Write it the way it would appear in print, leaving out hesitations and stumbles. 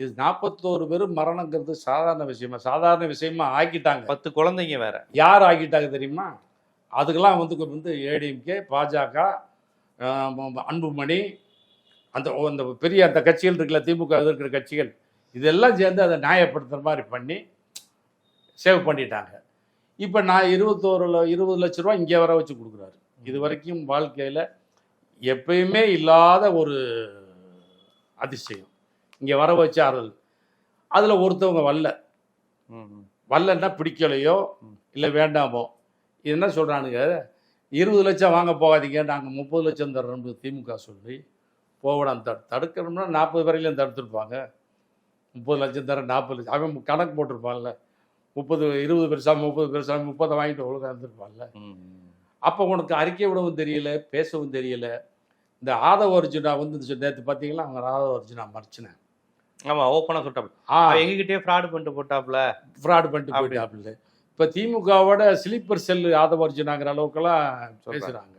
இது 41 பேரும் மரணங்கிறது சாதாரண விஷயமா ஆக்கிட்டாங்க. 10 குழந்தைங்க வேற. யார் ஆக்கிட்டாங்க தெரியுமா? அதுக்கெல்லாம் வந்து ஏடிஎம்கே, பாஜக, அன்புமணி, அந்த பெரிய அந்த கட்சிகள் இருக்குல்ல, திமுக இருக்கிற கட்சிகள், இதெல்லாம் சேர்ந்து அதை நியாயப்படுத்துகிற மாதிரி பண்ணி சேவ் பண்ணிட்டாங்க. இப்போ நான் 20 லட்ச ரூபா இங்கே வர வச்சு கொடுக்குறாரு. இது வரைக்கும் வாழ்க்கையில் எப்பயுமே இல்லாத ஒரு அதிசயம். இங்கே வர வச்சு ஆறுதல். அதில் ஒருத்தவங்க வரலன்னா பிடிக்கலையோ இல்லை வேண்டாமோ, இது என்ன சொல்கிறானுங்க, 20 லட்சம் வாங்க போகாதீங்க, நாங்கள் 30 லட்சம் தர்றோம் திமுக சொல்லி போகலாம். தடுக்கணும்னா 40 வரையிலும் தடுத்துருப்பாங்க. 30 லட்சம் தர 40 லட்சம் அவன் கணக்கு போட்டிருப்பான்ல. 20 பெருசா 30 பெருசா 30 வாங்கிட்டு ஒழுங்காக இருந்திருப்பான்ல. அப்போ உனக்கு அறிக்கை விடவும் தெரியல, பேசவும் தெரியல. இந்த ஆதவ அர்ஜுனா வந்து நேற்று பார்த்தீங்களா, அவங்க ஆதவ அர்ஜுனா மறைச்சினேன். ஆமாம், ஓப்பனாக சொல்லிட்டாப்ல. எங்ககிட்டயே ஃப்ராடு பண்ணிட்டு போயிட்டாப்புல. இப்போ திமுகவோட ஸ்லீப்பர் செல் ஆதவ அர்ஜுனாங்கிற அளவுக்குலாம் பேசுகிறாங்க.